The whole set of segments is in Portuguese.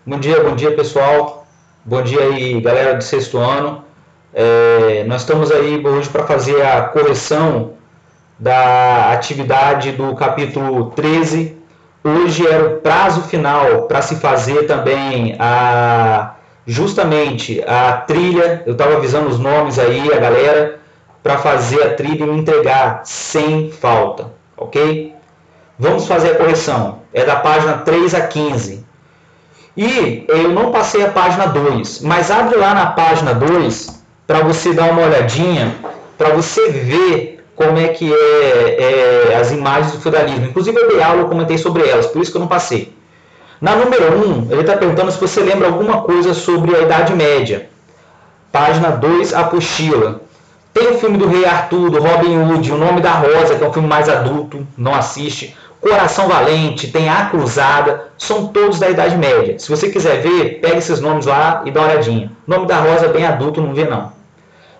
Bom dia pessoal. Bom dia aí, galera do sexto ano. Nós estamos aí hoje para fazer a correção da atividade do capítulo 13. Hoje era o prazo final para se fazer também justamente a trilha. Eu estava avisando os nomes aí, a galera, para fazer a trilha e me entregar sem falta, ok? Vamos fazer a correção. É da página 3 a 15. E eu não passei a página 2, mas abre lá na página 2 para você dar uma olhadinha, para você ver como é que as imagens do feudalismo. Inclusive eu dei aula, eu comentei sobre elas, por isso que eu não passei. Na número 1, ele está perguntando se você lembra alguma coisa sobre a Idade Média. Página 2, apostila. Tem o filme do Rei Arthur, do Robin Hood, O Nome da Rosa, que é um filme mais adulto, não assiste. Coração Valente, tem A Cruzada, são todos da Idade Média. Se você quiser ver, pega esses nomes lá e dá uma olhadinha. O Nome da Rosa é bem adulto, não vê não.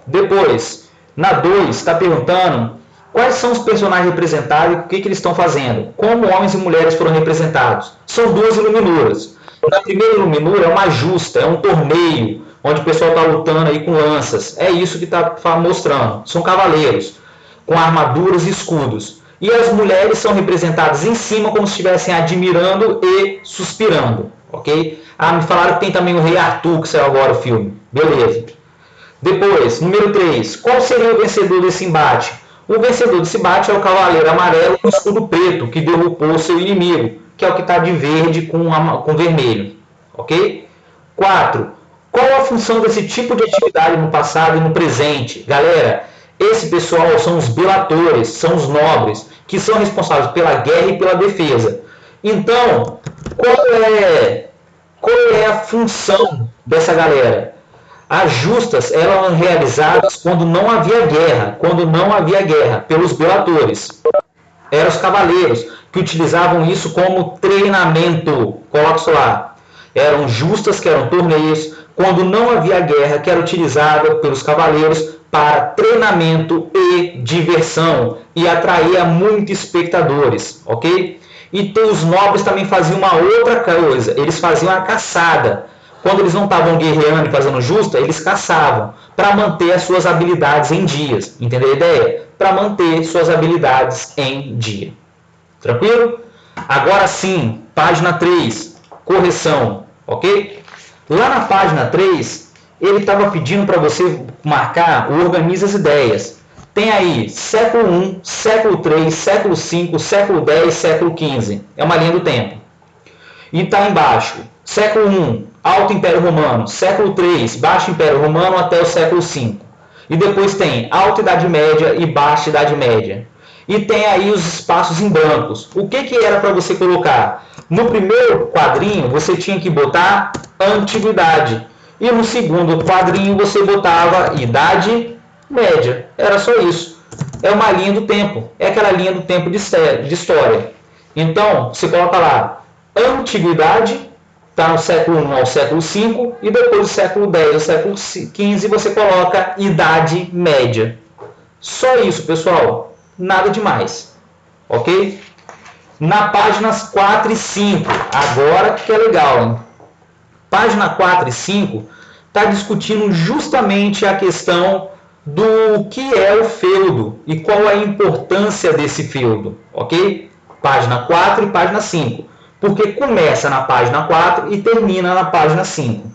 Depois, na 2, está perguntando quais são os personagens representados e o que eles estão fazendo. Como homens e mulheres foram representados. São duas iluminuras. Na primeira iluminura é uma justa, é um torneio, onde o pessoal está lutando aí com lanças. É isso que está mostrando. São cavaleiros, com armaduras e escudos. E as mulheres são representadas em cima como se estivessem admirando e suspirando, ok? Me falaram que tem também o Rei Arthur, que saiu agora o filme. Beleza. Depois, número 3. Qual seria o vencedor desse embate? O vencedor desse embate é o cavaleiro amarelo com escudo preto, que derrubou o seu inimigo, que é o que está de verde com vermelho, ok? 4. Qual a função desse tipo de atividade no passado e no presente? Galera, esse pessoal são os belatores, são os nobres, que são responsáveis pela guerra e pela defesa. Então, qual é a função dessa galera? As justas eram realizadas quando não havia guerra, pelos belatores. Eram os cavaleiros que utilizavam isso como treinamento. Coloca isso lá. Eram justas, que eram torneios, quando não havia guerra, que era utilizada pelos cavaleiros para treinamento e diversão, e atraía muitos espectadores, ok? E os nobres também faziam uma outra coisa, eles faziam a caçada. Quando eles não estavam guerreando e fazendo justa, eles caçavam, para manter as suas habilidades em dias, entendeu a ideia? Para manter suas habilidades em dia. Tranquilo? Agora sim, página 3, correção, ok? Lá na página 3, ele estava pedindo para você marcar o Organiza as Ideias. Tem aí século I, século III, século V, século X, século XV. É uma linha do tempo. E está embaixo, século I, Alto Império Romano, século III, Baixo Império Romano até o século V. E depois tem Alta Idade Média e Baixa Idade Média. E tem aí os espaços em brancos. O que era para você colocar? No primeiro quadrinho, você tinha que botar Antiguidade. E no segundo quadrinho, você botava Idade Média. Era só isso. É uma linha do tempo. É aquela linha do tempo de história. Então, você coloca lá Antiguidade, está no século I ao século V, e depois do século X ao século XV, você coloca Idade Média. Só isso, pessoal. Nada demais. Ok? Na páginas 4 e 5, agora que é legal, hein? Página 4 e 5 está discutindo justamente a questão do que é o feudo e qual é a importância desse feudo, ok? Página 4 e página 5, porque começa na página 4 e termina na página 5.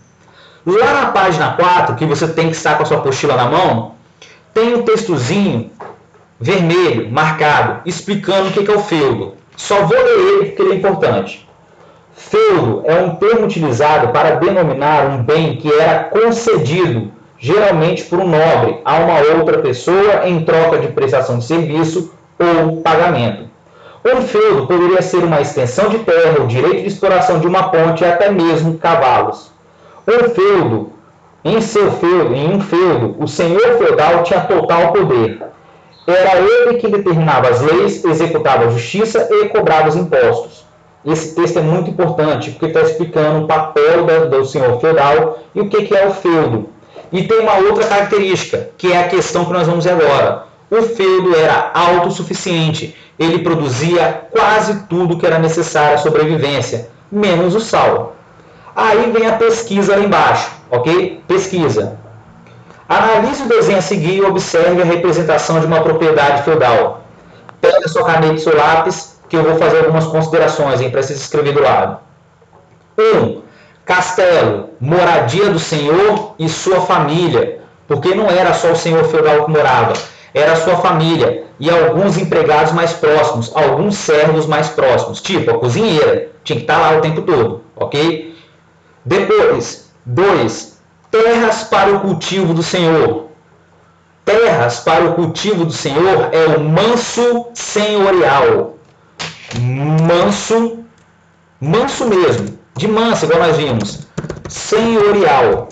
Lá na página 4, que você tem que estar com a sua apostila na mão, tem um textozinho vermelho, marcado, explicando o que é o feudo. Só vou ler ele porque ele é importante. Feudo é um termo utilizado para denominar um bem que era concedido, geralmente por um nobre, a uma outra pessoa em troca de prestação de serviço ou pagamento. Um feudo poderia ser uma extensão de terra, o direito de exploração de uma ponte e até mesmo cavalos. Em um feudo, o senhor feudal tinha total poder. Era ele que determinava as leis, executava a justiça e cobrava os impostos. Esse texto é muito importante, porque está explicando o papel do senhor feudal e o que é o feudo. E tem uma outra característica, que é a questão que nós vamos ver agora. O feudo era autossuficiente, ele produzia quase tudo que era necessário à sobrevivência, menos o sal. Aí vem a pesquisa lá embaixo, ok? Pesquisa. Analise o desenho a seguir e observe a representação de uma propriedade feudal. Pega sua caneta e seu lápis, que eu vou fazer algumas considerações, hein, para vocês escrever do lado. 1. Castelo, moradia do senhor e sua família, porque não era só o senhor feudal que morava, era a sua família e alguns empregados mais próximos, alguns servos mais próximos, tipo a cozinheira, tinha que estar lá o tempo todo, ok? Depois, 2. Terras para o cultivo do senhor. Terras para o cultivo do senhor é o manso senhorial. Manso mesmo, de manso, igual nós vimos. Senhorial.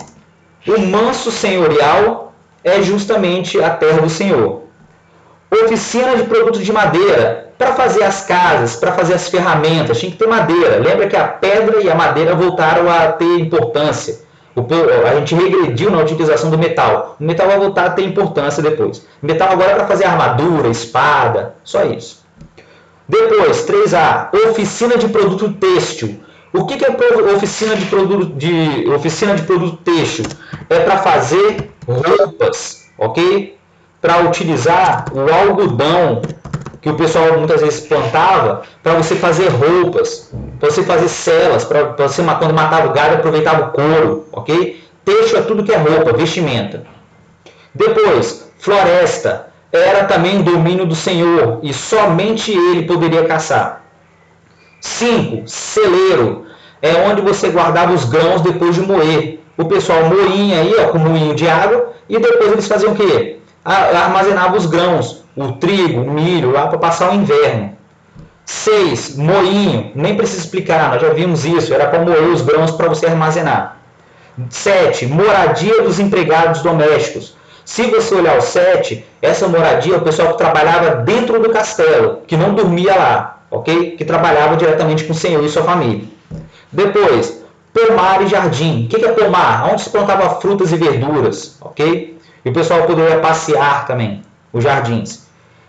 O manso senhorial é justamente a terra do senhor. Oficina de produtos de madeira, para fazer as casas, para fazer as ferramentas, tinha que ter madeira. Lembra que a pedra e a madeira voltaram a ter importância. A gente regrediu na utilização do metal. O metal vai voltar a ter importância depois. O metal agora é para fazer armadura, espada, só isso. Depois, 3A, oficina de produto têxtil. O que é oficina de produto têxtil? É para fazer roupas, ok? Para utilizar o algodão que o pessoal muitas vezes plantava para você fazer roupas, para você fazer celas, para você, quando matava o gado, aproveitava o couro, ok? Têxtil é tudo que é roupa, vestimenta. Depois, floresta, era também domínio do senhor e somente ele poderia caçar. 5. Celeiro, é onde você guardava os grãos depois de moer. O pessoal moinha aí, ó, com moinho de água, e depois eles faziam o quê? Armazenavam os grãos, o trigo, o milho, lá para passar o inverno. 6. Moinho, nem precisa explicar, nós já vimos isso, era para moer os grãos para você armazenar. 7. Moradia dos empregados domésticos. Se você olhar o 7, essa moradia é o pessoal que trabalhava dentro do castelo, que não dormia lá, ok? Que trabalhava diretamente com o senhor e sua família. Depois, pomar e jardim. O que é pomar? Onde se plantava frutas e verduras, ok? E o pessoal poderia passear também, os jardins.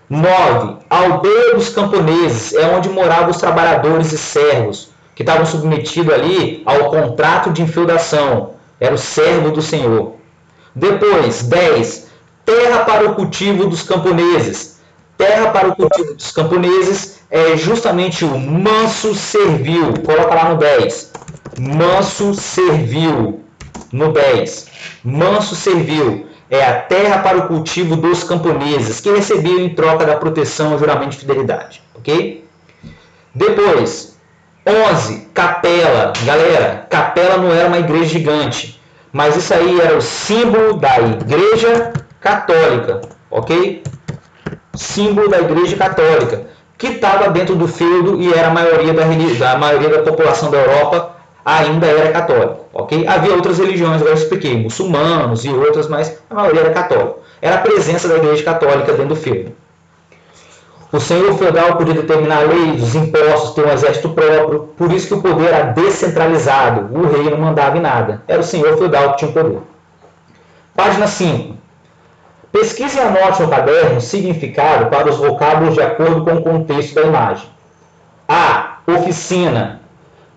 9. Aldeia dos camponeses, é onde moravam os trabalhadores e servos, que estavam submetidos ali ao contrato de infeudação. Era o servo do senhor. Depois, 10. Terra para o cultivo dos camponeses. Terra para o cultivo dos camponeses é justamente o manso servil. Coloca lá no 10. Manso servil. No 10. Manso servil é a terra para o cultivo dos camponeses, que recebiam em troca da proteção e juramento de fidelidade. Ok? Depois, 11. Capela. Galera, capela não era uma igreja gigante, mas isso aí era o símbolo da Igreja Católica, ok? Símbolo da Igreja Católica, que estava dentro do feudo e era a maioria da população da Europa ainda era católica, ok? Havia outras religiões, agora eu expliquei, muçulmanos e outras, mas a maioria era católica. Era a presença da Igreja Católica dentro do feudo. O senhor feudal podia determinar leis, os impostos, ter um exército próprio, por isso que o poder era descentralizado, o rei não mandava em nada, era o senhor feudal que tinha o poder. Página 5. Pesquise e anote no caderno o significado para os vocábulos de acordo com o contexto da imagem. A. Oficina.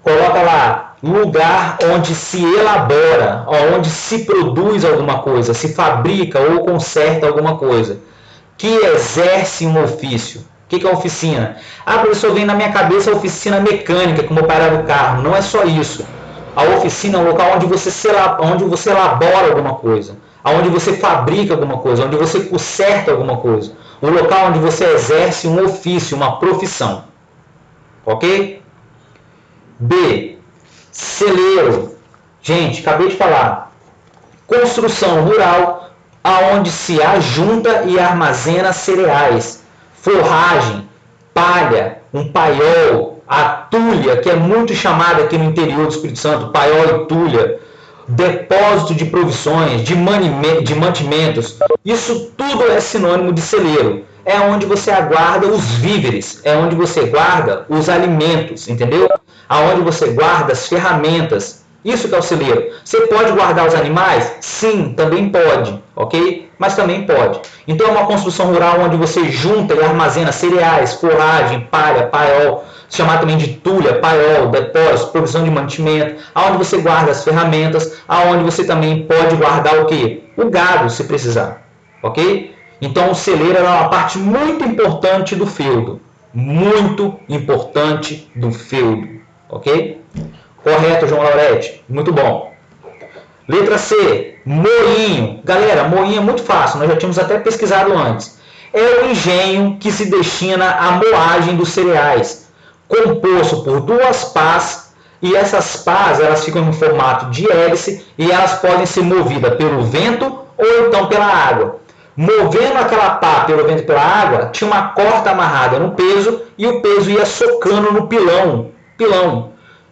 Coloca lá, lugar onde se elabora, onde se produz alguma coisa, se fabrica ou conserta alguma coisa, que exerce um ofício. O que é oficina? Ah, professor, vem na minha cabeça a oficina mecânica, como operar o carro. Não é só isso. A oficina é um local onde você elabora alguma coisa, onde você fabrica alguma coisa, onde você conserta alguma coisa. O local onde você exerce um ofício, uma profissão. Ok? B. Celeiro. Gente, acabei de falar. Construção rural, aonde se ajunta e armazena cereais, forragem, palha, um paiol, a tulha, que é muito chamada aqui no interior do Espírito Santo, paiol e tulha, depósito de provisões, de mantimentos, isso tudo é sinônimo de celeiro. É onde você aguarda os víveres, é onde você guarda os alimentos, entendeu? Aonde você guarda as ferramentas, Isso que é o celeiro. Você pode guardar os animais? Sim, também pode, ok? Mas também pode. Então é uma construção rural onde você junta e armazena cereais, forragem, palha, paiol, chamado também de tulha, paiol, depósito, provisão de mantimento, aonde você guarda as ferramentas, aonde você também pode guardar o quê? O gado, se precisar, ok? Então o celeiro é uma parte muito importante do feudo, muito importante do feudo, ok? Correto, João Laurete? Muito bom. Letra C, moinho. Galera, moinho é muito fácil, nós já tínhamos até pesquisado antes. É o engenho que se destina à moagem dos cereais, composto por duas pás, e essas pás elas ficam em formato de hélice e elas podem ser movidas pelo vento ou então pela água. Movendo aquela pá pelo vento e pela água, tinha uma corda amarrada no peso e o peso ia socando no pilão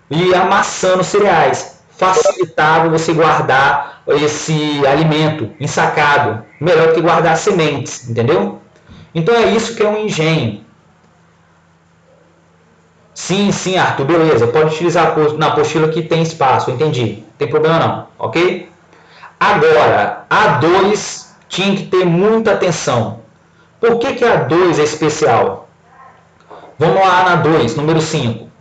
e amassando cereais. Facilitava você guardar esse alimento ensacado, melhor do que guardar sementes, entendeu? Então é isso que é um engenho. Sim, Arthur, beleza, pode utilizar na apostila que tem espaço, entendi, não tem problema não, ok? Agora, A2 tinha que ter muita atenção. Por que a A2 é especial? Vamos lá na 2, número 5.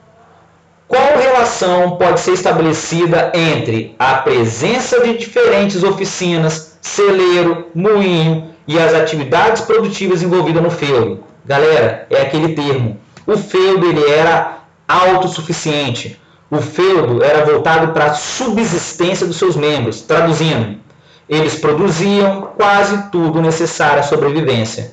Qual relação pode ser estabelecida entre a presença de diferentes oficinas, celeiro, moinho e as atividades produtivas envolvidas no feudo? Galera, é aquele termo. O feudo ele era autossuficiente. O feudo era voltado para a subsistência dos seus membros. Traduzindo, eles produziam quase tudo necessário à sobrevivência.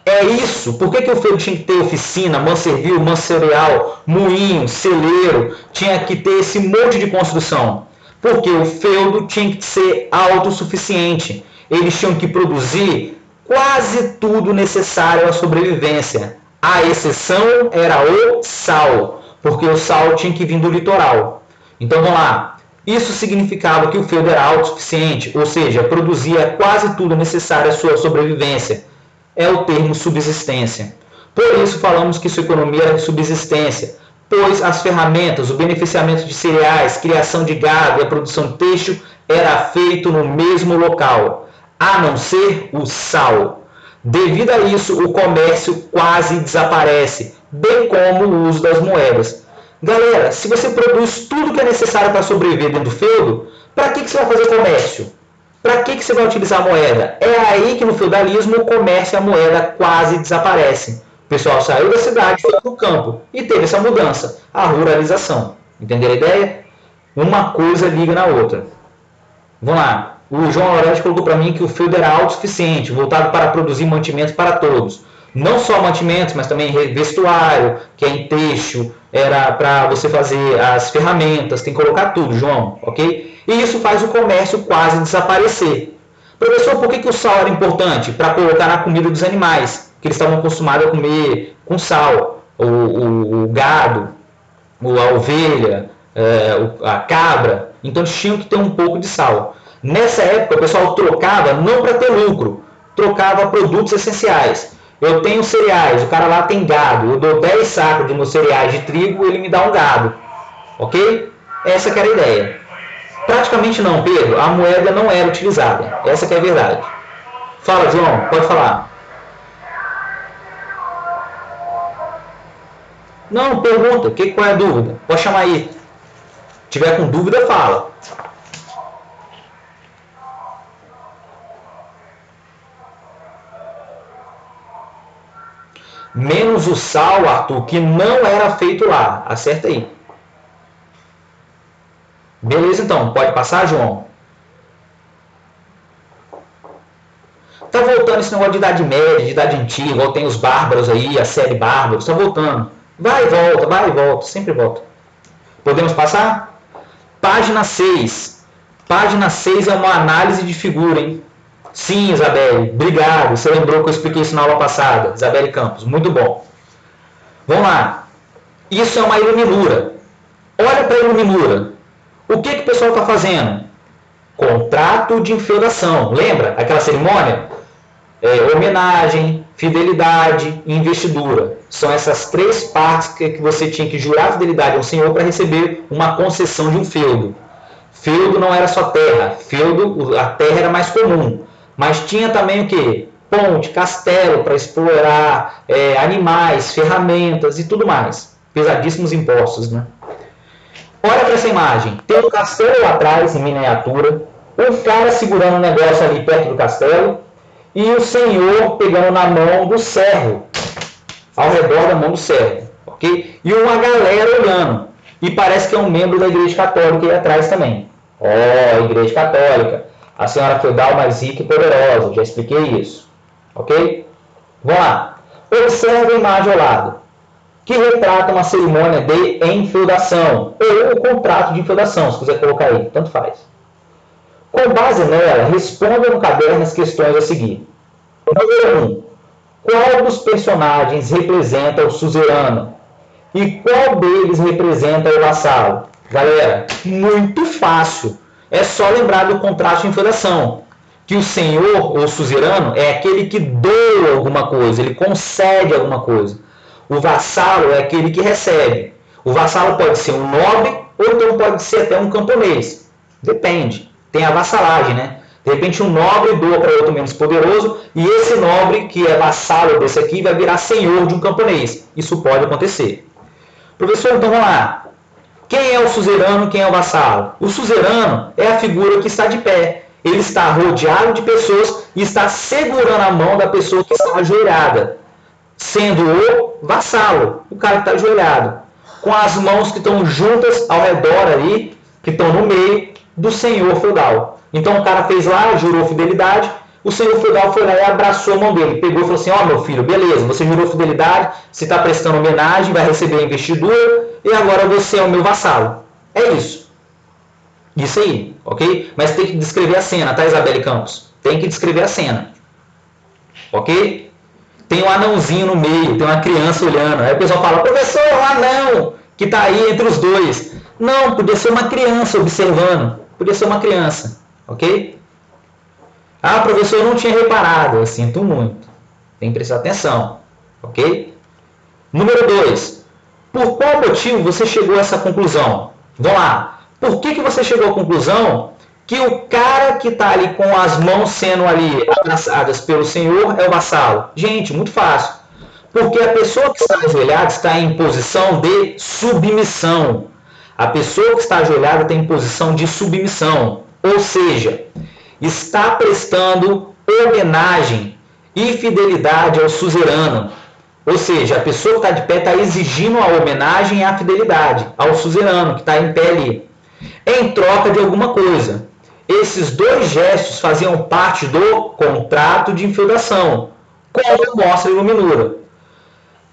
É isso. Por que o feudo tinha que ter oficina, manservil, mancereal, moinho, celeiro? Tinha que ter esse monte de construção. Porque o feudo tinha que ser autossuficiente. Eles tinham que produzir quase tudo necessário à sobrevivência. A exceção era o sal, porque o sal tinha que vir do litoral. Então vamos lá. Isso significava que o feudo era autossuficiente, ou seja, produzia quase tudo necessário à sua sobrevivência. É o termo subsistência. Por isso falamos que sua economia era de subsistência, pois as ferramentas, o beneficiamento de cereais, criação de gado e a produção têxtil era feito no mesmo local, a não ser o sal. Devido a isso, o comércio quase desaparece, bem como o uso das moedas. Galera, se você produz tudo que é necessário para sobreviver dentro do feudo, para que você vai fazer comércio? Para que você vai utilizar a moeda? É aí que no feudalismo o comércio e a moeda quase desaparecem. O pessoal saiu da cidade e foi para o campo. E teve essa mudança, a ruralização. Entenderam a ideia? Uma coisa liga na outra. Vamos lá. O João Aurélio colocou para mim que o feudo era autossuficiente, voltado para produzir mantimentos para todos. Não só mantimentos, mas também vestuário, que é em têxtil, era para você fazer as ferramentas, tem que colocar tudo, João, ok? E isso faz o comércio quase desaparecer. Professor, por que o sal era importante? Para colocar na comida dos animais, que eles estavam acostumados a comer com sal. O gado, a ovelha, a cabra, então eles tinham que ter um pouco de sal. Nessa época o pessoal trocava não para ter lucro, trocava produtos essenciais. Eu tenho cereais, o cara lá tem gado, eu dou 10 sacos de meus cereais de trigo, ele me dá um gado, ok? Essa que era a ideia. Praticamente não, Pedro, a moeda não era utilizada, essa que é a verdade. Fala, João, pode falar. Não, pergunta, qual é a dúvida? Pode chamar aí. Se tiver com dúvida, fala. Menos o sal, Arthur, que não era feito lá. Acerta aí. Beleza, então. Pode passar, João? Tá voltando esse negócio de Idade Média, de Idade Antiga, igual tem os Bárbaros aí, a série Bárbaros. Tá voltando. Vai e volta. Sempre volta. Podemos passar? Página 6. Página 6 é uma análise de figura, hein? Sim, Isabelle, obrigado. Você lembrou que eu expliquei isso na aula passada. Isabelle Campos, muito bom. Vamos lá. Isso é uma iluminura. Olha para a iluminura. O que o pessoal está fazendo? Contrato de enfeudação. Lembra aquela cerimônia? Homenagem, fidelidade e investidura. São essas três partes que você tinha que jurar fidelidade ao Senhor para receber uma concessão de um feudo. Feudo não era só terra, feudo, a terra era mais comum, mas tinha também o quê? Ponte, castelo para explorar, animais, ferramentas e tudo mais. Pesadíssimos impostos, né? Olha para essa imagem, tem um castelo lá atrás, em miniatura, um cara segurando um negócio ali perto do castelo e o senhor pegando na mão do servo, ao redor da mão do servo, ok? E uma galera olhando. E parece que é um membro da Igreja Católica aí atrás também. Igreja Católica, a senhora feudal mais rica e poderosa, já expliquei isso, ok? Vamos lá. Observe a imagem ao lado, que retrata uma cerimônia de enfeudação, ou o contrato de enfeudação, se quiser colocar aí, tanto faz. Com base nela, responda no caderno as questões a seguir. Número 1. Qual dos personagens representa o suzerano? E qual deles representa o vassalo? Galera, muito fácil. É só lembrar do contrato de enfeudação. Que o senhor ou suzerano é aquele que doa alguma coisa, ele concede alguma coisa. O vassalo é aquele que recebe. O vassalo pode ser um nobre ou então pode ser até um camponês. Depende. Tem a vassalagem, né? De repente um nobre doa para outro menos poderoso e esse nobre, que é vassalo desse aqui, vai virar senhor de um camponês. Isso pode acontecer. Professor, então vamos lá. Quem é o suzerano, quem é o vassalo? O suzerano é a figura que está de pé. Ele está rodeado de pessoas e está segurando a mão da pessoa que está ajoelhada, sendo o vassalo, o cara que está ajoelhado, com as mãos que estão juntas ao redor ali, que estão no meio do senhor feudal. Então o cara fez lá, jurou fidelidade, o senhor feudal foi lá e abraçou a mão dele, pegou e falou assim, meu filho, beleza, você jurou fidelidade, você está prestando homenagem, vai receber a investidura, e agora você é o meu vassalo. É isso. Isso aí, ok? Mas tem que descrever a cena, tá, Isabelle Campos? Tem que descrever a cena. Ok? Tem um anãozinho no meio, tem uma criança olhando. Aí o pessoal fala, professor, é um anão que está aí entre os dois. Não, podia ser uma criança observando. Podia ser uma criança, ok? Ah, professor, eu não tinha reparado. Eu sinto muito. Tem que prestar atenção, ok? Número 2. Por qual motivo você chegou a essa conclusão? Vamos lá. Por que você chegou à conclusão que o cara que está ali com as mãos sendo ali abraçadas pelo senhor é o vassalo? Gente, muito fácil. Porque a pessoa que está ajoelhada está em posição de submissão. A pessoa que está ajoelhada tem posição de submissão. Ou seja, está prestando homenagem e fidelidade ao suzerano. Ou seja, a pessoa que está de pé está exigindo a homenagem e a fidelidade ao suzerano que está em pé ali, em troca de alguma coisa. Esses dois gestos faziam parte do contrato de enfeudação, como mostra a iluminura.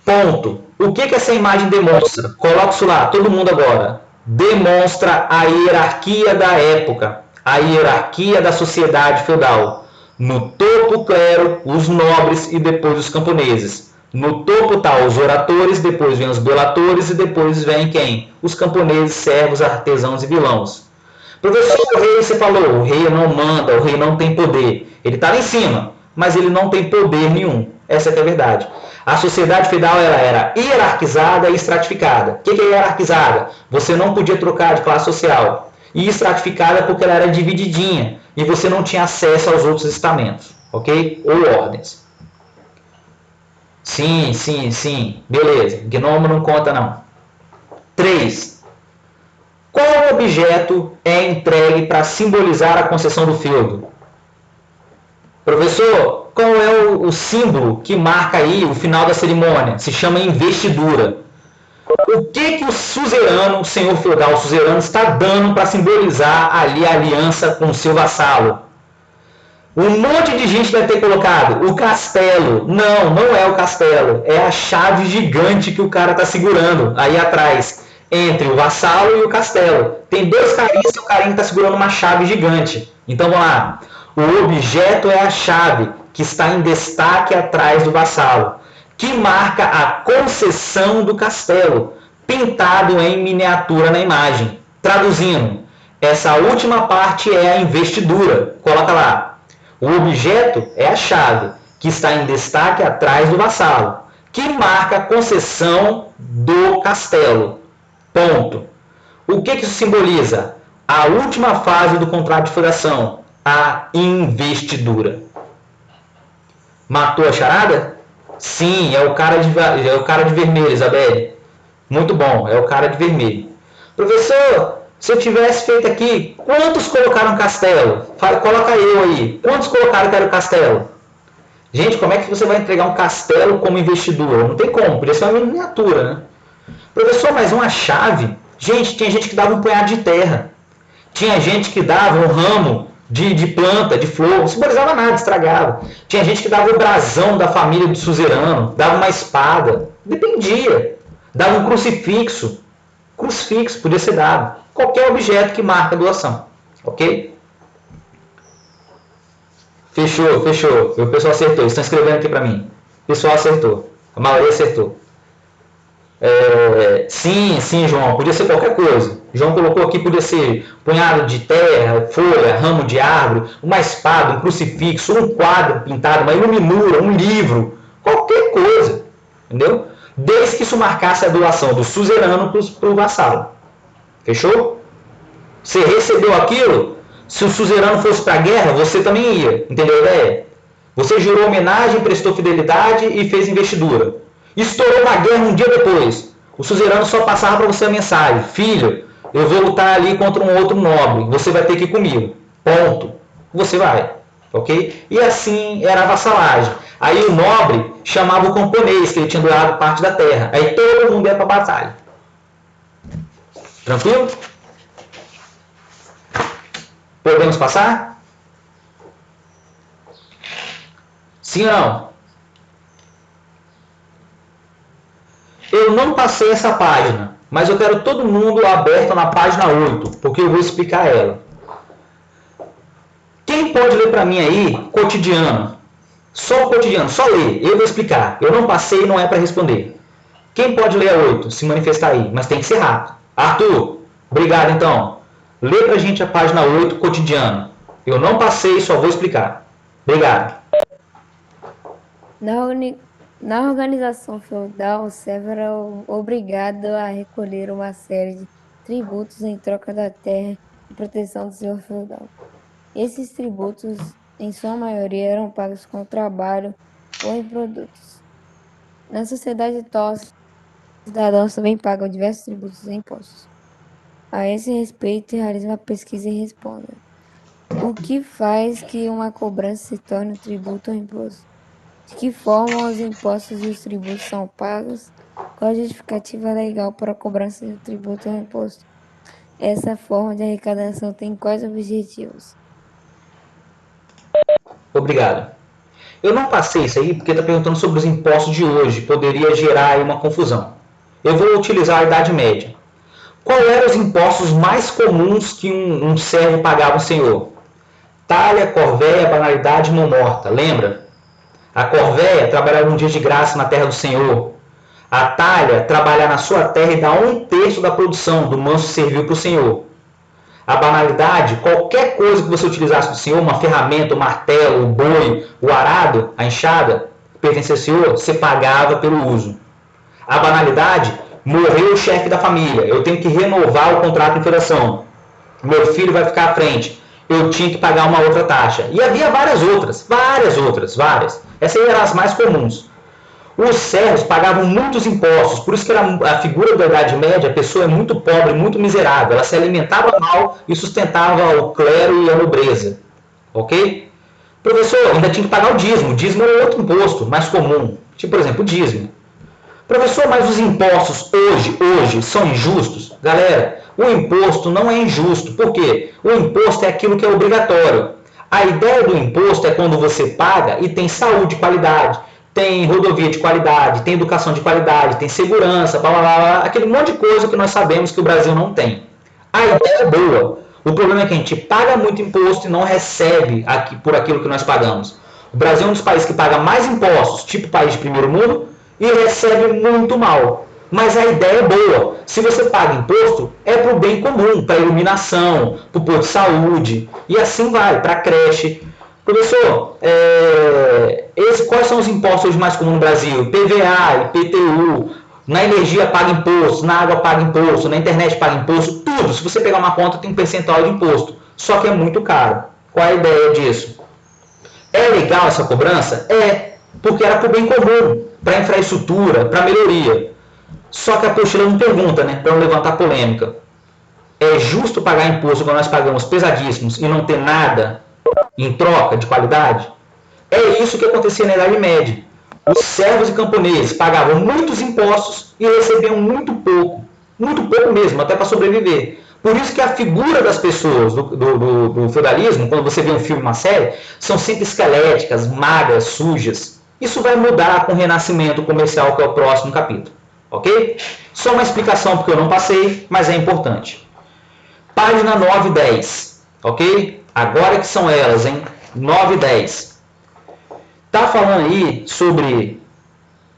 Ponto. O que essa imagem demonstra? Coloca isso lá, todo mundo agora. Demonstra a hierarquia da época, a hierarquia da sociedade feudal. No topo o clero, os nobres e depois os camponeses. No topo tá os oratores, depois vem os belatores e depois vem quem? Os camponeses, servos, artesãos e vilãos. Professor, o rei, você falou, o rei não manda, o rei não tem poder. Ele está lá em cima, mas ele não tem poder nenhum. Essa é a verdade. A sociedade feudal ela era hierarquizada e estratificada. O que é hierarquizada? Você não podia trocar de classe social. E estratificada porque ela era divididinha e você não tinha acesso aos outros estamentos, ok? Ou ordens. Sim. Beleza. Gnomo não conta, não. 3. Qual objeto é entregue para simbolizar a concessão do feudo? Professor, qual é o símbolo que marca aí o final da cerimônia? Se chama investidura. O que o suzerano, o senhor feudal, o suzerano, está dando para simbolizar ali a aliança com o seu vassalo? Um monte de gente deve ter colocado o castelo. Não é o castelo. É a chave gigante que o cara está segurando aí atrás, entre o vassalo e o castelo. Tem dois carinhas e o carinha está segurando uma chave gigante. Então vamos lá. O objeto é a chave que está em destaque atrás do vassalo, que marca a concessão do castelo, pintado em miniatura na imagem. Traduzindo, essa última parte é a investidura. Coloca lá. O objeto é a chave, que está em destaque atrás do vassalo, que marca a concessão do castelo. Ponto. O que isso simboliza? A última fase do contrato de filiação, a investidura. Matou a charada? Sim, é o cara de vermelho, Isabelle. Muito bom, é o cara de vermelho. Professor, se eu tivesse feito aqui, quantos colocaram castelo? Coloca eu aí. Quantos colocaram que era o castelo? Gente, como é que você vai entregar um castelo como investidor? Não tem como, podia ser uma miniatura, né? Professor, mas uma chave? Gente, tinha gente que dava um punhado de terra. Tinha gente que dava um ramo de planta, de flor, não simbolizava nada, estragava. Tinha gente que dava o brasão da família do suzerano, dava uma espada, dependia. Dava um crucifixo. Crucifixo podia ser dado. Qualquer objeto que marca a doação. Ok? Fechou, fechou. O pessoal acertou. Estão escrevendo aqui para mim. O pessoal acertou. A maioria acertou. Sim, sim, João. Podia ser qualquer coisa. João colocou aqui, podia ser punhado de terra, folha, ramo de árvore, uma espada, um crucifixo, um quadro pintado, uma iluminura, um livro. Qualquer coisa. Entendeu? Desde que isso marcasse a doação do suzerano para o vassalo. Fechou? Você recebeu aquilo, se o suzerano fosse para a guerra, você também ia. Entendeu a ideia? Você jurou homenagem, prestou fidelidade e fez investidura. Estourou uma guerra um dia depois. O suzerano só passava para você a mensagem: filho, eu vou lutar ali contra um outro nobre, você vai ter que ir comigo. Ponto. Você vai. Ok? E assim era a vassalagem. Aí o nobre chamava o camponês, que ele tinha doado parte da terra. Aí todo mundo ia para a batalha. Tranquilo? Podemos passar? Sim ou não? Eu não passei essa página, mas eu quero todo mundo aberto na página 8, porque eu vou explicar ela. Quem pode ler para mim aí, cotidiano? Só o cotidiano, só ler. Eu vou explicar. Eu não passei, não é para responder. Quem pode ler a 8? Se manifestar aí, mas tem que ser rápido. Arthur, obrigado então. Lê pra gente a página 8, cotidiano. Eu não passei, só vou explicar. Obrigado. Na organização feudal, o servo era obrigado a recolher uma série de tributos em troca da terra e proteção do senhor feudal. Esses tributos, em sua maioria, eram pagos com trabalho ou em produtos. Na sociedade tóxica, os cidadãos também pagam diversos tributos e impostos. A esse respeito, realize uma pesquisa e responda: o que faz que uma cobrança se torne um tributo ou imposto? De que forma os impostos e os tributos são pagos? Qual a justificativa legal para a cobrança de tributo ou imposto? Essa forma de arrecadação tem quais objetivos? Obrigado. Eu não passei isso aí porque está perguntando sobre os impostos de hoje. Poderia gerar aí uma confusão. Eu vou utilizar a Idade Média. Qual eram os impostos mais comuns que um servo pagava ao senhor? Talha, corvéia, banalidade e mão morta. Lembra? A corvéia trabalhava um dia de graça na terra do senhor. A talha trabalhar na sua terra e dar 1/3 da produção do manso serviu para o senhor. A banalidade, qualquer coisa que você utilizasse do senhor, uma ferramenta, o martelo, o boi, o arado, a enxada, pertencia ao senhor, você pagava pelo uso. A banalidade, morreu o chefe da família, eu tenho que renovar o contrato de federação. Meu filho vai ficar à frente, eu tinha que pagar uma outra taxa. E havia várias outras. Essas eram as mais comuns. Os servos pagavam muitos impostos, por isso que a figura da Idade Média, a pessoa é muito pobre, muito miserável. Ela se alimentava mal e sustentava o clero e a nobreza. Ok? Professor, ainda tinha que pagar o dízimo. O dízimo era outro imposto mais comum. Tipo, por exemplo, o dízimo. Professor, mas os impostos hoje são injustos? Galera, o imposto não é injusto. Por quê? O imposto é aquilo que é obrigatório. A ideia do imposto é quando você paga e tem saúde de qualidade, tem rodovia de qualidade, tem educação de qualidade, tem segurança, blá, blá, blá, aquele monte de coisa que nós sabemos que o Brasil não tem. A ideia é boa. O problema é que a gente paga muito imposto e não recebe por aquilo que nós pagamos. O Brasil é um dos países que paga mais impostos, tipo país de primeiro mundo, e recebe muito mal. Mas a ideia é boa. Se você paga imposto, é para o bem comum, para a iluminação, para o posto de saúde, e assim vai, para a creche. Professor, quais são os impostos mais comuns no Brasil? IPVA, IPTU, Na energia paga imposto, na água paga imposto, na internet paga imposto, tudo. Se você pegar uma conta, tem um percentual de imposto. Só que é muito caro. Qual é a ideia disso? É legal essa cobrança? É, porque era para o bem comum, para infraestrutura, para melhoria. Só que a apostila não pergunta, né, para não levantar polêmica. É justo pagar imposto quando nós pagamos pesadíssimos e não ter nada em troca de qualidade? É isso que acontecia na Idade Média. Os servos e camponeses pagavam muitos impostos e recebiam muito pouco mesmo, até para sobreviver. Por isso que a figura das pessoas do feudalismo, quando você vê um filme, uma série, são sempre esqueléticas, magras, sujas. Isso vai mudar com o renascimento comercial, que é o próximo capítulo. Ok? Só uma explicação, porque eu não passei, mas é importante. Página 9 e 10. Ok? Agora que são elas, hein? 9 e 10. Está falando aí sobre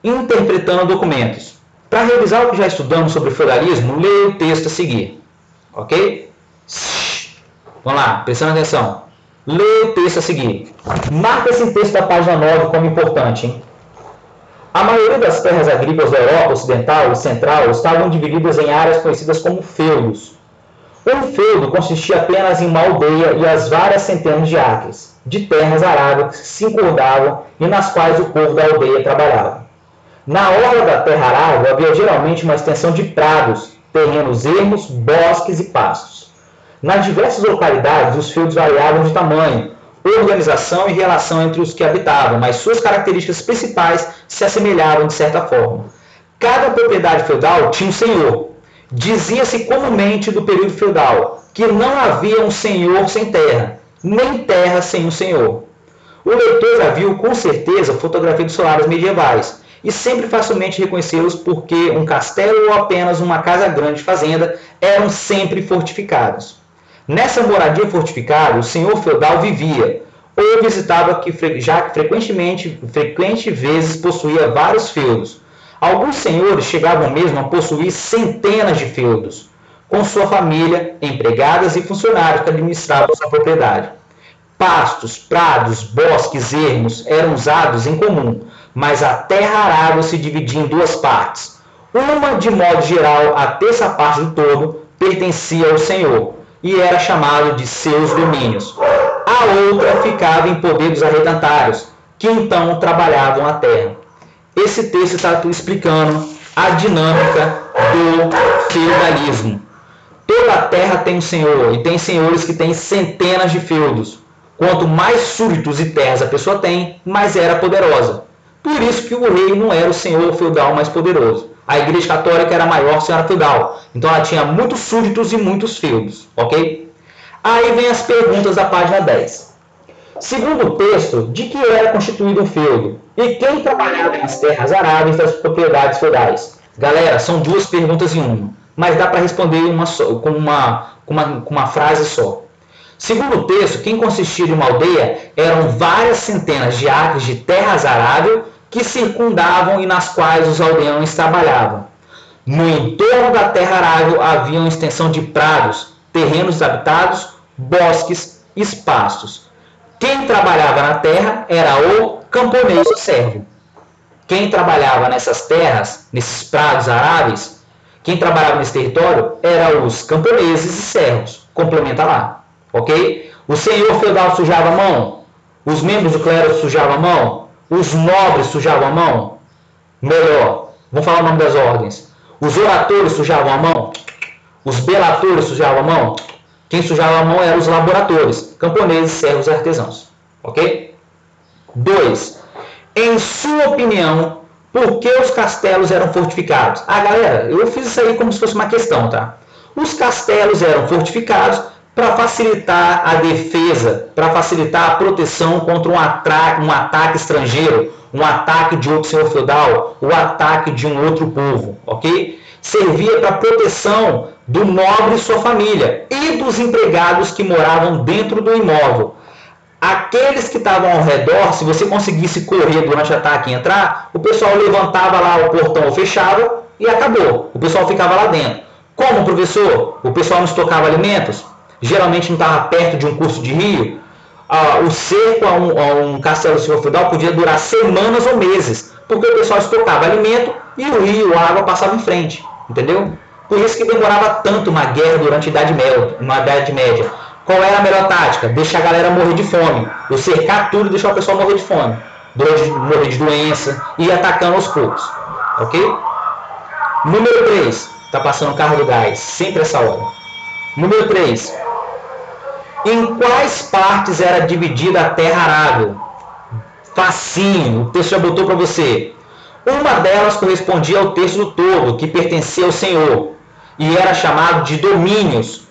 interpretando documentos. Para revisar o que já estudamos sobre feudalismo, leia o texto a seguir. Ok? Vamos lá, prestando atenção. Leia o texto a seguir. Marca esse texto da página 9 como importante. Hein? A maioria das terras agrícolas da Europa Ocidental e Central estavam divididas em áreas conhecidas como feudos. Um feudo consistia apenas em uma aldeia e as várias centenas de acres de terras arábias que se encordavam e nas quais o povo da aldeia trabalhava. Na orla da terra arável havia geralmente uma extensão de prados, terrenos ermos, bosques e pastos. Nas diversas localidades, os feudos variavam de tamanho, organização e relação entre os que habitavam, mas suas características principais se assemelhavam de certa forma. Cada propriedade feudal tinha um senhor. Dizia-se comumente do período feudal que não havia um senhor sem terra, nem terra sem um senhor. O leitor já viu com certeza fotografia dos solares medievais e sempre facilmente reconhecê-los porque um castelo ou apenas uma casa grande de fazenda eram sempre fortificados. Nessa moradia fortificada, o senhor feudal vivia ou visitava, já que frequentes vezes possuía vários feudos. Alguns senhores chegavam mesmo a possuir centenas de feudos, com sua família, empregadas e funcionários que administravam sua propriedade. Pastos, prados, bosques, ermos eram usados em comum, mas a terra arável se dividia em duas partes. Uma, de modo geral, a terça parte do todo, pertencia ao senhor e era chamado de seus domínios. A outra ficava em poder dos arrendatários, que então trabalhavam a terra. Esse texto está explicando a dinâmica do feudalismo. Toda a terra tem um senhor, e tem senhores que têm centenas de feudos. Quanto mais súditos e terras a pessoa tem, mais era poderosa. Por isso que o rei não era o senhor feudal mais poderoso. A igreja católica era a maior senhora feudal. Então ela tinha muitos súditos e muitos feudos. Ok? Aí vem as perguntas da página 10. Segundo o texto, de que era constituído um feudo? E quem trabalhava nas terras aráveis das propriedades feudais? Galera, são duas perguntas em uma, mas dá para responder com uma frase só. Segundo o texto, quem consistia de uma aldeia eram várias centenas de acres de terras aráveis que circundavam e nas quais os aldeões trabalhavam. No entorno da terra arável havia uma extensão de prados, terrenos desabitados, bosques e pastos. Quem trabalhava na terra era o camponês ou servo. Quem trabalhava nessas terras, nesses prados aráveis, quem trabalhava nesse território eram os camponeses e servos. Complementa lá. Ok? O senhor feudal sujava a mão? Os membros do clero sujavam a mão? Os nobres sujavam a mão? Melhor, vamos falar o nome das ordens. Os oratores sujavam a mão? Os belatores sujavam a mão? Quem sujava a mão eram os laboratores, camponeses, servos e artesãos. Ok? 2. Em sua opinião, por que os castelos eram fortificados? Ah, galera, eu fiz isso aí como se fosse uma questão, tá? Os castelos eram fortificados para facilitar a defesa, para facilitar a proteção contra um ataque estrangeiro, um ataque de outro senhor feudal, o ataque de um outro povo, ok? Servia para proteção do nobre e sua família e dos empregados que moravam dentro do imóvel. Aqueles que estavam ao redor, se você conseguisse correr durante o ataque e entrar, o pessoal levantava lá o portão ou fechava e acabou. O pessoal ficava lá dentro. Como, professor? O pessoal não estocava alimentos? Geralmente não estava perto de um curso de rio. O cerco a um castelo do senhor feudal podia durar semanas ou meses, porque o pessoal estocava alimento e o rio, a água passava em frente, entendeu? Por isso que demorava tanto uma guerra durante a Idade Média. Qual era a melhor tática? Deixar a galera morrer de fome. Eu cercar tudo e deixar o pessoal morrer de fome. Morrer de doença e ir atacando aos poucos. Ok? Número 3. Tá passando o carro do gás. Sempre essa hora. Número 3. Em quais partes era dividida a terra arável? Facinho. O texto já botou para você. Uma delas correspondia ao terço do todo, que pertencia ao Senhor, e era chamado de domínios,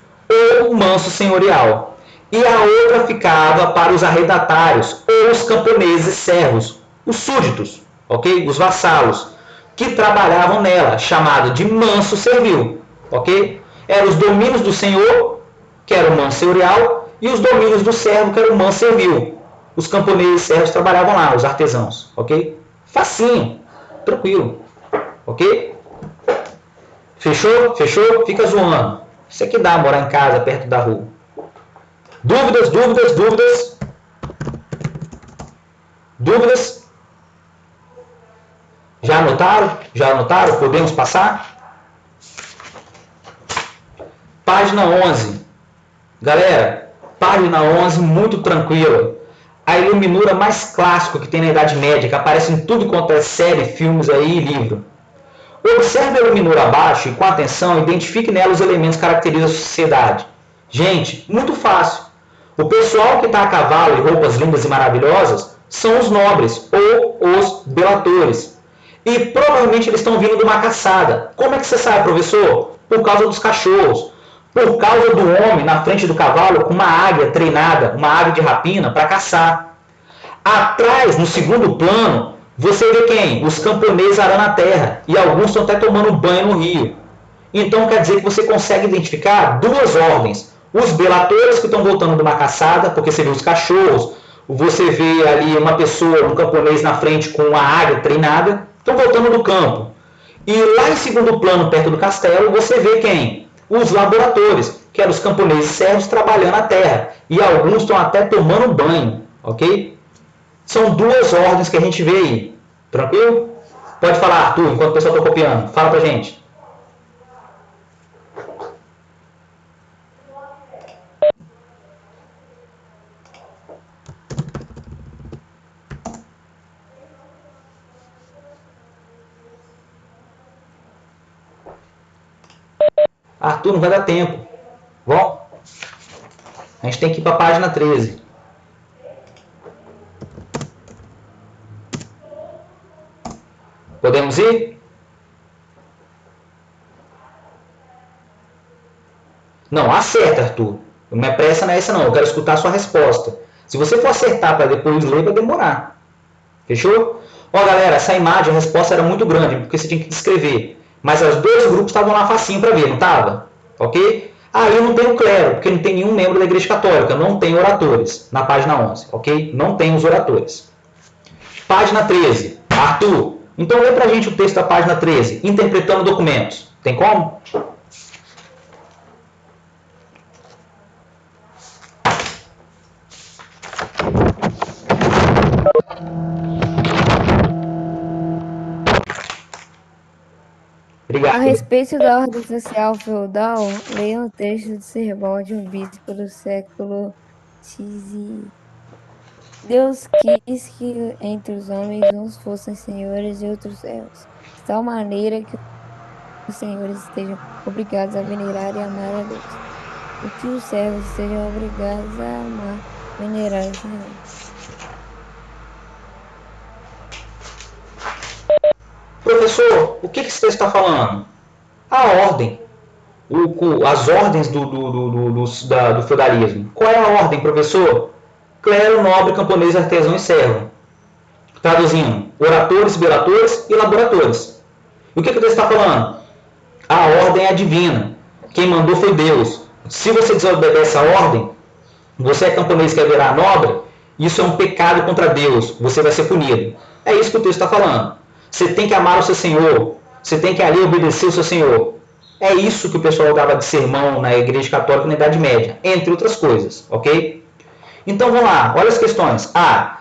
ou manso senhorial. E a outra ficava para os arrendatários, ou os camponeses servos, os súditos, ok? Os vassalos, que trabalhavam nela, chamado de manso servil, ok? Eram os domínios do Senhor, que era o manso senhorial, e os domínios do servo, que era o manso servil. Os camponeses e servos trabalhavam lá, os artesãos, ok? Facinho, tranquilo, ok? Fechou? Fechou? Fica zoando. Isso aqui dá morar em casa, perto da rua. Dúvidas, dúvidas, dúvidas? Dúvidas? Já anotaram? Já anotaram? Podemos passar? Página 11. Galera, página 11, muito tranquila. A iluminura mais clássica que tem na Idade Média, que aparece em tudo quanto é série, filmes aí e livro. Observe a iluminura abaixo e, com atenção, identifique nela os elementos que caracterizam a sociedade. Gente, muito fácil. O pessoal que está a cavalo e roupas lindas e maravilhosas são os nobres ou os belatores. E provavelmente eles estão vindo de uma caçada. Como é que você sabe, professor? Por causa dos cachorros. Por causa do homem na frente do cavalo com uma águia treinada, uma águia de rapina para caçar. Atrás, no segundo plano, você vê quem? Os camponeses arando a terra. E alguns estão até tomando banho no rio. Então quer dizer que você consegue identificar duas ordens. Os belatores que estão voltando de uma caçada, porque você vê os cachorros, você vê ali uma pessoa, um camponês na frente com uma águia treinada, estão voltando do campo. E lá em segundo plano, perto do castelo, você vê quem? Os laboratores, que eram os camponeses servos trabalhando a terra. E alguns estão até tomando banho, ok? São duas ordens que a gente vê aí. Tranquilo? Pode falar, Arthur, enquanto o pessoal está copiando. Fala pra gente. Arthur, não vai dar tempo. Bom, a gente tem que ir para a página 13. Podemos ir? Não, acerta, Arthur. Não é pressa nessa não, eu quero escutar a sua resposta. Se você for acertar para depois ler, vai demorar. Fechou? Ó, galera, essa imagem, a resposta era muito grande, porque você tinha que descrever. Mas os dois grupos estavam lá facinho para ver, não estava? Ok? Aí não tem o clero, porque não tem nenhum membro da Igreja Católica, não tem oradores, na página 11, ok? Não tem os oradores. Página 13. Arthur, então lê pra gente o texto da página 13, interpretando documentos. Tem como? Obrigado. A respeito da ordem social feudal, leia um trecho do sermão de um bispo do século XI. Deus quis que entre os homens uns fossem senhores e outros servos, de tal maneira que os senhores estejam obrigados a venerar e amar a Deus, e que os servos estejam obrigados a amar e venerar o Senhor. Professor, o que esse texto está falando? A ordem. As ordens do feudalismo. Qual é a ordem, professor? Clero, nobre, camponês, artesão e servo. Traduzindo, oratores, belatores e laboratores. E o que o texto está falando? A ordem é divina. Quem mandou foi Deus. Se você desobedece a ordem, você é camponês que quer virar nobre, isso é um pecado contra Deus. Você vai ser punido. É isso que o texto está falando. Você tem que amar o seu Senhor. Você tem que ali obedecer o seu Senhor. É isso que o pessoal dava de sermão na Igreja Católica na Idade Média, entre outras coisas, ok? Então vamos lá, olha as questões. A.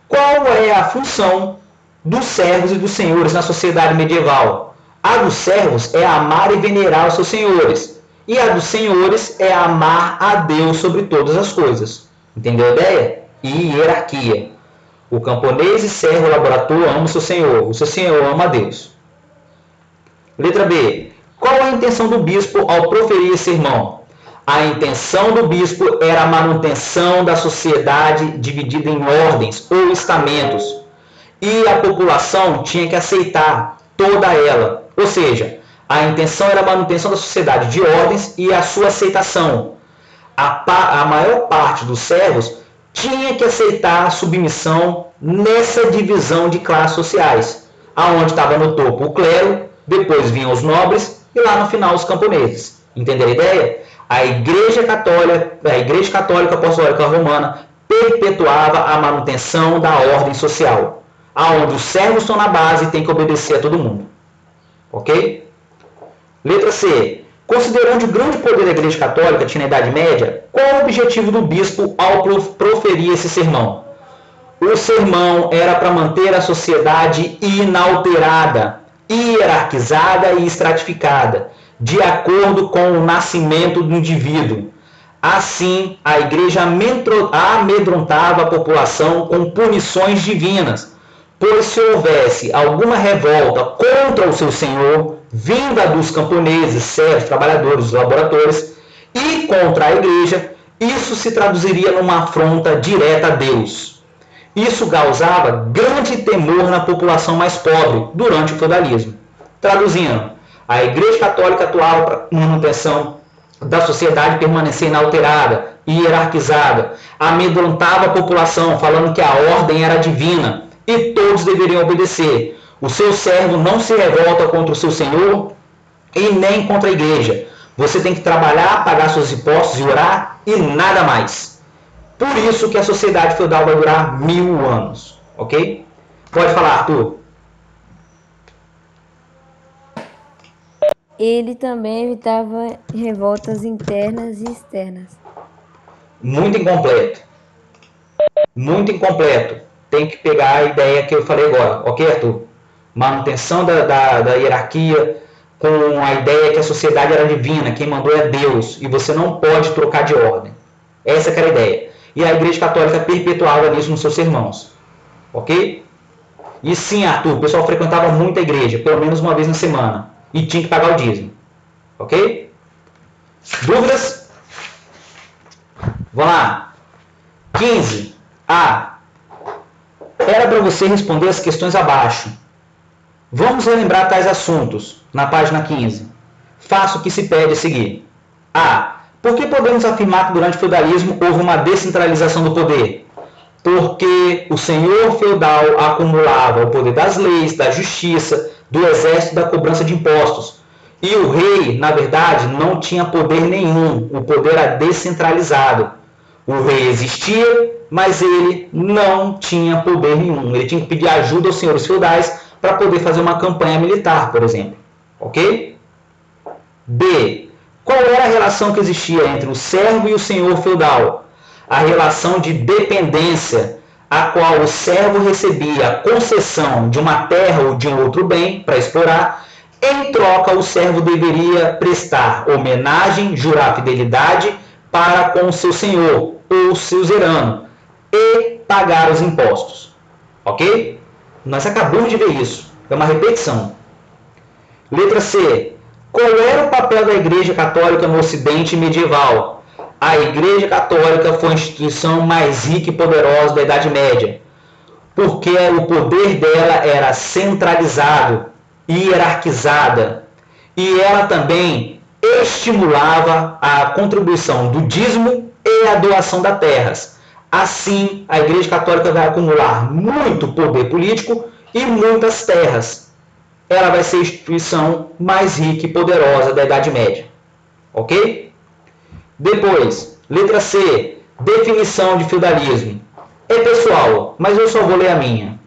Qual é a função dos servos e dos senhores na sociedade medieval. A dos servos é amar e venerar os seus senhores. E a dos senhores é amar a Deus sobre todas as coisas. Entendeu a ideia? E hierarquia. O camponês e servo laborator ama o seu senhor ama a Deus. Letra B. Qual a intenção do bispo ao proferir esse sermão? A intenção do bispo era a manutenção da sociedade dividida em ordens ou estamentos. E a população tinha que aceitar toda ela. Ou seja, a intenção era a manutenção da sociedade de ordens e a sua aceitação. A maior parte dos servos tinha que aceitar a submissão nessa divisão de classes sociais, aonde estava no topo o clero, depois vinham os nobres e lá no final os camponeses. Entenderam a ideia? A Igreja Católica Apostólica Romana perpetuava a manutenção da ordem social, aonde os servos estão na base e tem que obedecer a todo mundo. Ok? Letra C. Considerando o grande poder da Igreja Católica tinha na Idade Média, qual é o objetivo do bispo ao proferir esse sermão? O sermão era para manter a sociedade inalterada, hierarquizada e estratificada, de acordo com o nascimento do indivíduo. Assim, a Igreja amedrontava a população com punições divinas, pois se houvesse alguma revolta contra o seu senhor, vinda dos camponeses, servos, trabalhadores, laboratores, e contra a igreja, isso se traduziria numa afronta direta a Deus. Isso causava grande temor na população mais pobre durante o feudalismo. Traduzindo, a Igreja Católica atuava para a manutenção da sociedade permanecer inalterada e hierarquizada, amedrontava a população, falando que a ordem era divina e todos deveriam obedecer. O seu servo não se revolta contra o seu senhor e nem contra a igreja. Você tem que trabalhar, pagar seus impostos e orar e nada mais. Por isso que a sociedade feudal vai durar 1000 anos. Ok? Pode falar, Arthur. Ele também evitava revoltas internas e externas. Muito incompleto. Muito incompleto. Tem que pegar a ideia que eu falei agora. Ok, Arthur? Manutenção da hierarquia com a ideia que a sociedade era divina, quem mandou é Deus, e você não pode trocar de ordem. Essa que era a ideia. E a Igreja Católica perpetuava isso nos seus sermãos. Ok? E sim, Arthur, o pessoal frequentava muito a igreja, pelo menos uma vez na semana, e tinha que pagar o dízimo. Ok? Dúvidas? Vamos lá. 15. A. Era para você responder as questões abaixo. Vamos relembrar tais assuntos, na página 15. Faça o que se pede a seguir. A. Por que podemos afirmar que durante o feudalismo houve uma descentralização do poder? Porque o senhor feudal acumulava o poder das leis, da justiça, do exército e da cobrança de impostos. E o rei, na verdade, não tinha poder nenhum. O poder era descentralizado. O rei existia, mas ele não tinha poder nenhum. Ele tinha que pedir ajuda aos senhores feudais para poder fazer uma campanha militar, por exemplo. Ok? B. Qual era a relação que existia entre o servo e o senhor feudal? A relação de dependência, a qual o servo recebia a concessão de uma terra ou de um outro bem para explorar. Em troca, o servo deveria prestar homenagem, jurar fidelidade para com o seu senhor ou suzerano e pagar os impostos. Ok? Nós acabamos de ver isso. É uma repetição. Letra C. Qual era o papel da Igreja Católica no Ocidente medieval? A Igreja Católica foi a instituição mais rica e poderosa da Idade Média, porque o poder dela era centralizado, hierarquizada, e ela também estimulava a contribuição do dízimo e a doação das terras. Assim, a Igreja Católica vai acumular muito poder político e muitas terras. Ela vai ser a instituição mais rica e poderosa da Idade Média. Ok? Depois, letra C, definição de feudalismo. É pessoal, mas eu só vou ler a minha.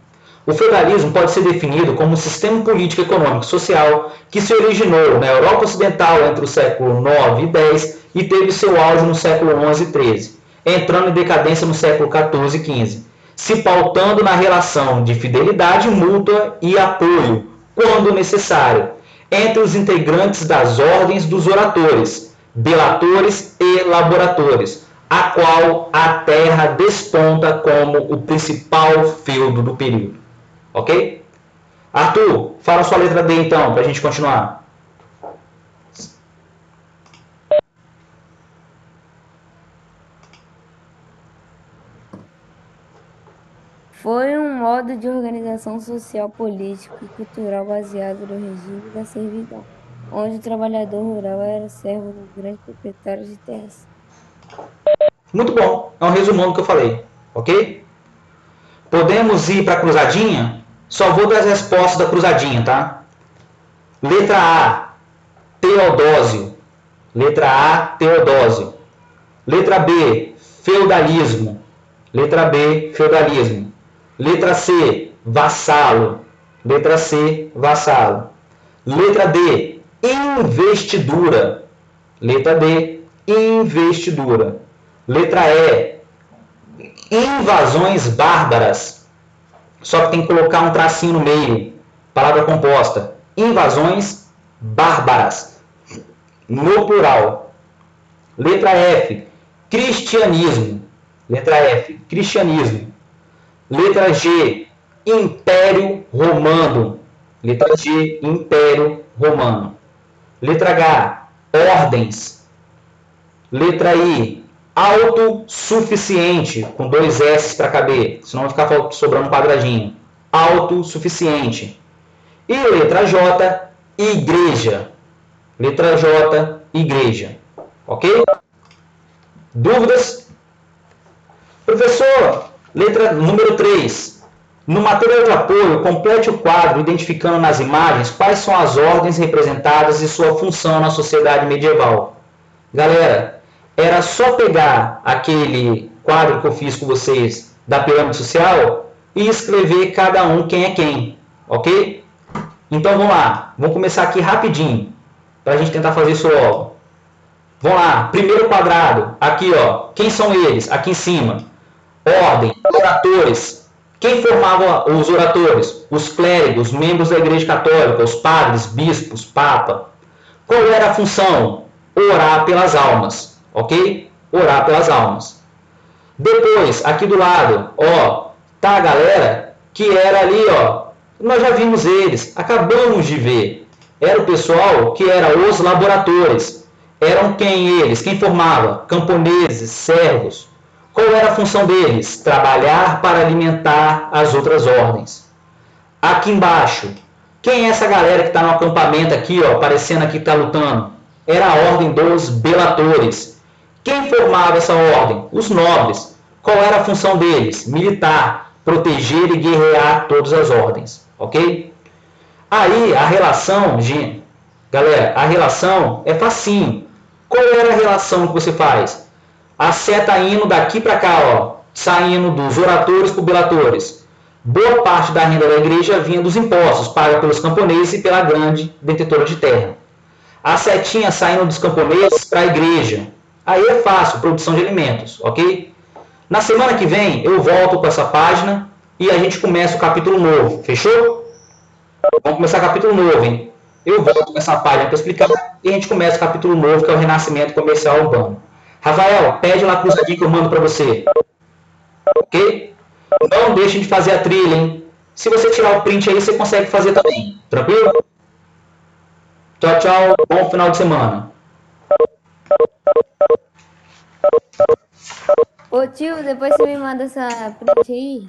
O feudalismo pode ser definido como um sistema político, econômico e social que se originou na Europa Ocidental entre o século IX e X e teve seu auge no século XI e XIII, entrando em decadência no século XIV e XV. se pautando na relação de fidelidade mútua e apoio, quando necessário, entre os integrantes das ordens dos oratores, belatores e laboratores, a qual a terra desponta como o principal feudo do período. Ok? Arthur, fala sua letra D então, para a gente continuar. Foi um modo de organização social, político e cultural baseado no regime da servidão, onde o trabalhador rural era servo do grande proprietário de terras. Muito bom, é um resumão do que eu falei, ok? Podemos ir para a cruzadinha? Só vou dar as respostas da cruzadinha, tá? Letra A, Teodósio. Letra A, Teodósio. Letra B, feudalismo. Letra B, feudalismo. Letra C, vassalo. Letra C, vassalo. Letra D, investidura. Letra D, investidura. Letra E, invasões bárbaras. Só que tem que colocar um tracinho no meio. Palavra composta. Invasões bárbaras. No plural. Letra F, cristianismo. Letra F, cristianismo. Letra G, Império Romano. Letra G, Império Romano. Letra H, ordens. Letra I, autossuficiente, com 2 S para caber, senão vai ficar sobrando um quadradinho. Autossuficiente. E letra J, igreja. Letra J, igreja. Ok? Dúvidas? Professor, letra número 3. No material de apoio, complete o quadro identificando nas imagens quais são as ordens representadas e sua função na sociedade medieval. Galera, era só pegar aquele quadro que eu fiz com vocês da pirâmide social e escrever cada um quem é quem, ok? Então vamos lá, vamos começar aqui rapidinho, para a gente tentar fazer isso logo. Vamos lá, primeiro quadrado, aqui ó, quem são eles? Aqui em cima, ordem, oratores. Quem formava os oratores? Os clérigos, membros da Igreja Católica, os padres, bispos, papa. Qual era a função? Orar pelas almas, ok? Orar pelas almas. Depois, aqui do lado, ó, tá a galera que era ali, ó, nós já vimos eles, acabamos de ver. Era o pessoal que era os laboratores. Eram quem eles? Quem formava? Camponeses, servos. Qual era a função deles? Trabalhar para alimentar as outras ordens. Aqui embaixo, quem é essa galera que está no acampamento aqui, ó, parecendo aqui que está lutando? Era a ordem dos belatores. Quem formava essa ordem? Os nobres. Qual era a função deles? Militar, proteger e guerrear todas as ordens, ok? Aí a relação, gente, galera, a relação é facinho. Qual era a relação que você faz? A seta indo daqui para cá, ó, saindo dos oratores para os belatores. Boa parte da renda da igreja vinha dos impostos, paga pelos camponeses e pela grande detentora de terra. A setinha saindo dos camponeses para a igreja. Aí é fácil, produção de alimentos, ok? Na semana que vem eu volto para essa página e a gente começa o capítulo novo, fechou? Vamos começar o capítulo novo, hein? Eu volto com essa página para explicar e a gente começa o capítulo novo, que é o Renascimento Comercial Urbano. Rafael, pede lá a cruzadinha que eu mando para você. Ok? Não deixe de fazer a trilha, hein? Se você tirar o print aí, você consegue fazer também. Tranquilo? Tchau, tchau. Bom final de semana. Ô tio, depois você me manda essa print aí.